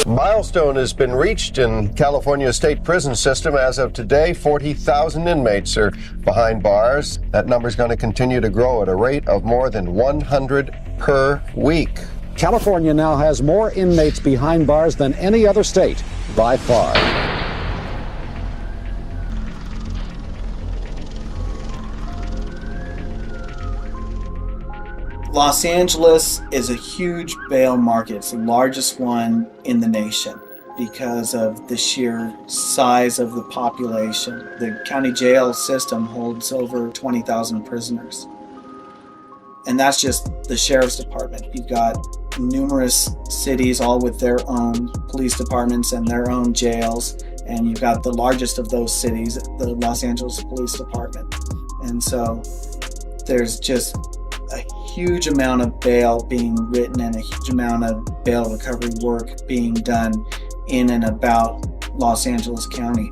Milestone has been reached in California state prison system. As of today, 40,000 inmates are behind bars. That number is going to continue to grow at a rate of more than 100 per week. California now has more inmates behind bars than any other state by far. Los Angeles is a huge bail market. It's the largest one in the nation because of the sheer size of the population. The county jail system holds over 20,000 prisoners. And that's just the sheriff's department. You've got numerous cities all with their own police departments and their own jails. And you've got the largest of those cities, the Los Angeles Police Department. And so there's just a huge amount of bail being written and a huge amount of bail recovery work being done in and about Los Angeles County.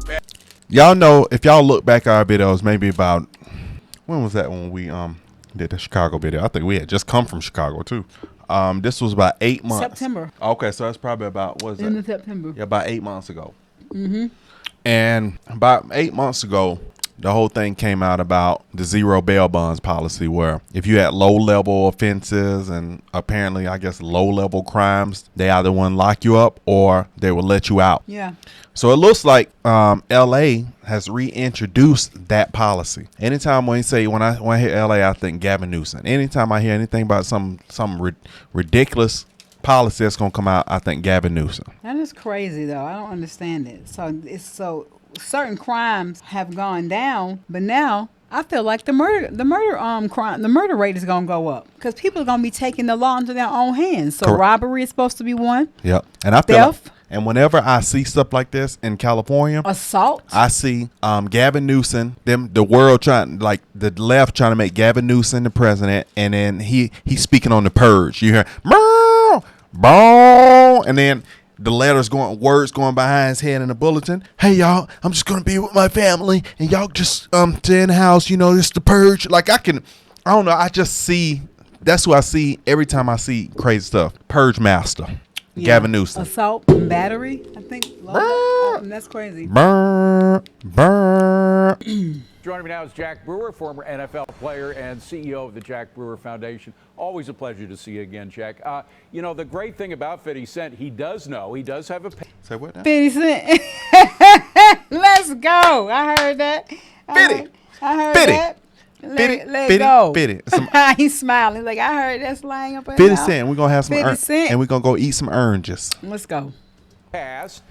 Y'all know, if y'all look back at our videos, maybe about, when was that when we did the Chicago video? I think we had just come from Chicago too. This was about 8 months. September. Okay, so that's probably about, what is that? In September. Yeah, about 8 months ago. Mm-hmm. And about 8 months ago, the whole thing came out about the zero bail bonds policy, where if you had low level offenses and apparently, I guess, low level crimes, they either wouldn't lock you up or they would let you out. Yeah. So it looks like LA has reintroduced that policy. Anytime when I hear LA, I think Gavin Newsom. Anytime I hear anything about some ridiculous policy that's gonna come out, I think Gavin Newsom. That is crazy, though. I don't understand it. So certain crimes have gone down, but now I feel like the murder rate is gonna go up because people are gonna be taking the law into their own hands. So robbery is supposed to be one. Yep. And I feel theft. And whenever I see stuff like this in California, assault, I see Gavin Newsom, the world trying, like the left trying to make Gavin Newsom the president, and then he's speaking on the purge. You hear, and then the words going behind his head in the bulletin. Hey y'all, I'm just gonna be with my family, and y'all just stay in the house. You know, it's the purge. Like I don't know. I just see. That's what I see every time I see crazy stuff. Purge master. Yeah. Gavin Newsom. Assault and battery, I think. That's crazy. Joining me now is Jack Brewer, former NFL player and CEO of the Jack Brewer Foundation. Always a pleasure to see you again, Jack. You know, the great thing about 50 Cent, he does have a... Say what now? 50 Cent. Let's go. I heard that. I heard that. Let go. He's smiling like I heard that slang up in 50 Cent. We're gonna have some 50 Cent. and we're gonna go eat some oranges. Let's go. Past.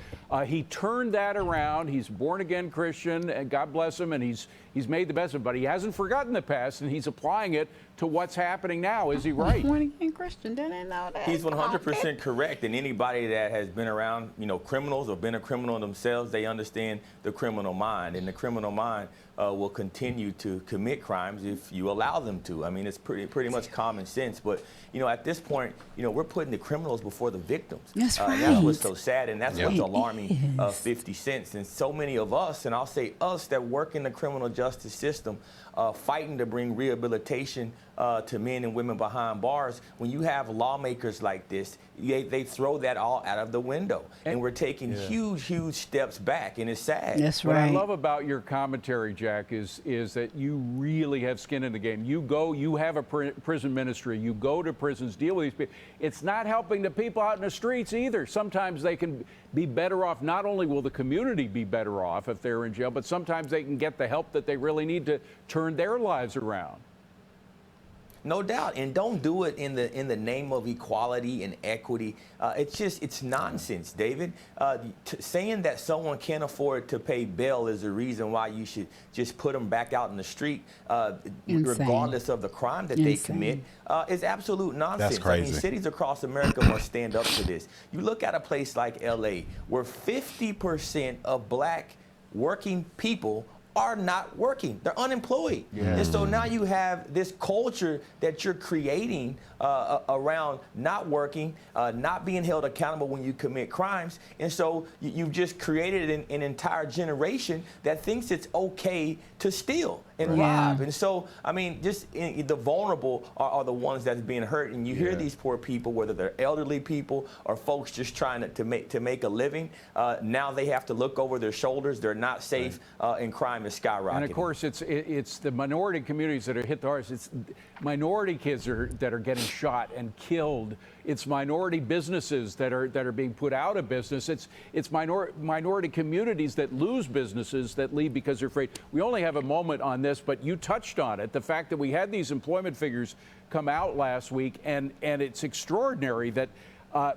He turned that around. He's a born-again Christian, and God bless him, and he's made the best of it. But he hasn't forgotten the past, and he's applying it to what's happening now. Is he right? Born-again Christian, didn't know that. He's 100% correct. And anybody that has been around, criminals or been a criminal themselves, they understand the criminal mind. And the criminal mind will continue to commit crimes if you allow them to. I mean, it's pretty much common sense. But, at this point, we're putting the criminals before the victims. That's right. And that's what's so sad, and that's what's alarming 50 Cent. And so many of us, and I'll say us, that work in the criminal justice system, fighting to bring rehabilitation to men and women behind bars. When you have lawmakers like this, they throw that all out of the window. And we're taking huge steps back, and it's sad. That's right. What I love about your commentary, Jack, is that you really have skin in the game. You have a prison ministry. You go to prisons, deal with these people. It's not helping the people out in the streets either. Sometimes they can be better off. Not only will the community be better off if they're in jail, but sometimes they can get the help that they really need to turn their lives around. No doubt, and don't do it in the name of equality and equity. It's nonsense, David. Saying that someone can't afford to pay bail is the reason why you should just put them back out in the street, regardless of the crime that they commit, is absolute nonsense. That's crazy. I mean, cities across America must stand up to this. You look at a place like LA, where 50% of black working people are not working. They're unemployed. And so now you have this culture that you're creating around not working, not being held accountable when you commit crimes. And so you've just created an entire generation that thinks it's okay to steal. and Yeah. rob. And so, I mean, the vulnerable are the ones that's being hurt. And you hear these poor people, whether they're elderly people or folks just trying to make a living. Now they have to look over their shoulders. They're not safe, and crime is skyrocketing. And of course, it's the minority communities that are hit the hardest. It's minority kids that are getting shot and killed. It's minority businesses that are being put out of business. It's minority communities that lose businesses, that leave because they're afraid. We only have a moment on this, but you touched on it. The fact that we had these employment figures come out last week, and it's extraordinary that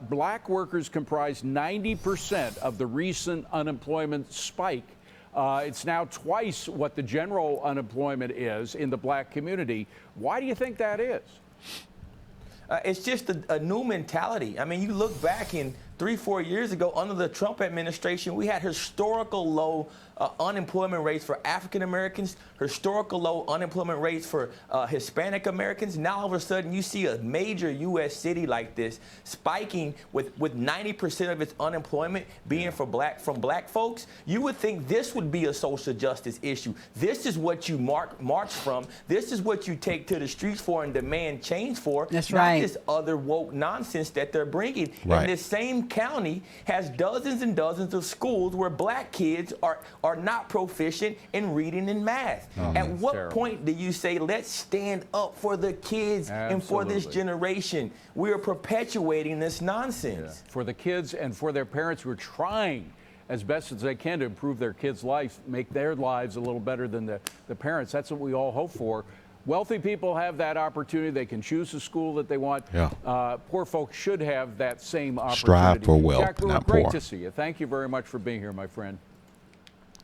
black workers comprise 90% of the recent unemployment spike. It's now twice what the general unemployment is in the black community. Why do you think that is? It's just a new mentality. I mean, you look back in 3-4 years ago under the Trump administration, we had historical low unemployment rates for African Americans, historical low unemployment rates for Hispanic Americans. Now all of a sudden you see a major U.S. city like this spiking with 90% of its unemployment being from black folks. You would think this would be a social justice issue. This is what you march from. This is what you take to the streets for and demand change for. That's right. Not this other woke nonsense that they're bringing. Right. And this same county has dozens and dozens of schools where black kids are not proficient in reading and math. At what point do you say, let's stand up for the kids and for this generation? We are perpetuating this nonsense. For the kids and for their parents who are trying as best as they can to improve their kids' life, make their lives a little better than the parents. That's what we all hope for. Wealthy people have that opportunity. They can choose the school that they want. Yeah. Poor folks should have that same opportunity. Strive for wealth, Jack, not great poor. to see you. Thank you very much for being here, my friend.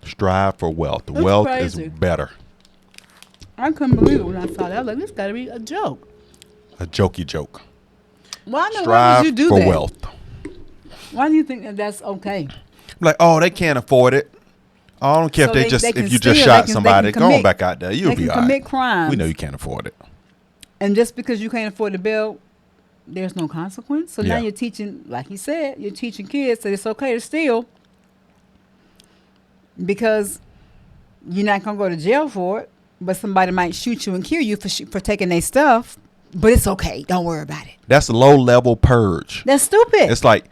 Strive for wealth. That's Wealth crazy. is better. I couldn't believe it when I saw that. I was like, this got to be a joke. A jokey joke. Why why Strive would you do for that? wealth. Why do you think that that's okay? Like, oh, they can't afford it. I don't care So if they can if you just steal, shot they can somebody, go on commit- back out there. You'll they be can all right. commit crimes. We know you can't afford it. And just because you can't afford the bill, there's no consequence. So now Yeah. you're teaching, like he said, you're teaching kids that it's okay to steal because you're not going to go to jail for it, but somebody might shoot you and kill you for taking their stuff, but it's okay. Don't worry about it. That's a low-level purge. That's stupid. It's like,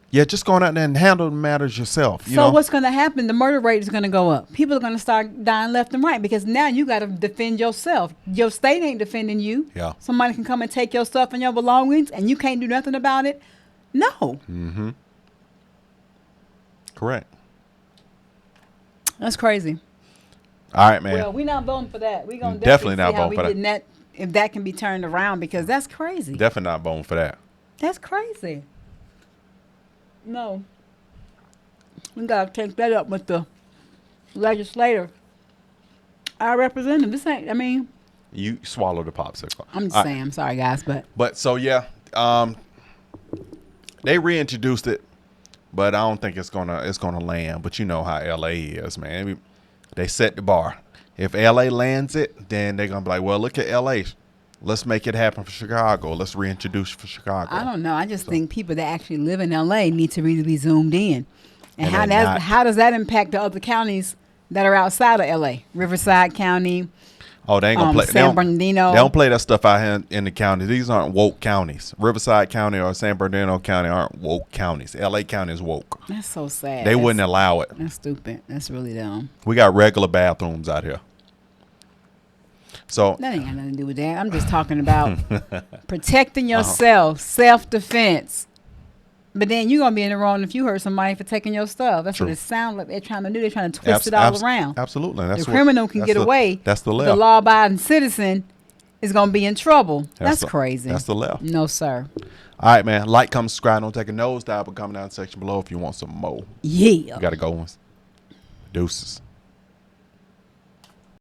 yeah, just going out there and handle the matters yourself. You So know? what's going to happen? The murder rate is going to go up. People are going to start dying left and right because now you got to defend yourself. Your state ain't defending you. Yeah. Somebody can come and take your stuff and your belongings and you can't do nothing about it. No. Mm-hmm. Correct. That's crazy. All right, man. Well, we're not voting for that. We're going to Definitely not see how voting for that. getting that. If that can be turned around because that's crazy. Definitely not voting for that. That's crazy. No. We got to take that up with the legislator. Our representative. This ain't, I mean, You swallow the popsicle. I'm just All right. saying. I'm sorry, guys, But so, yeah, they reintroduced it, but I don't think it's gonna land. But you know how LA is, man. They set the bar. If LA lands it, then they're gonna be like, well, look at LA. Let's make it happen for Chicago. Let's reintroduce for Chicago. I don't know. I just think people that actually live in LA need to really be zoomed in. And And how does that impact the other counties that are outside of LA? Riverside County. Oh, they ain't gonna play. San Bernardino. They don't play that stuff out here in the county. These aren't woke counties. Riverside County or San Bernardino County aren't woke counties. LA County is woke. That's so sad. They wouldn't allow it. That's stupid. That's really dumb. We got regular bathrooms out here. So That ain't got nothing to do with that. I'm just talking about protecting yourself, self-defense. But then you're going to be in the wrong if you hurt somebody for taking your stuff. That's True. what it sounds like they're trying to do. They're trying to twist it all around. Absolutely. The criminal can get away. That's the The left. law-abiding citizen is going to be in trouble. That's the- crazy. That's the left. No, sir. All right, man. Like, comment, subscribe. Don't take a nosedive, but comment down in the section below if you want some more. Yeah. You got to go ones. Deuces.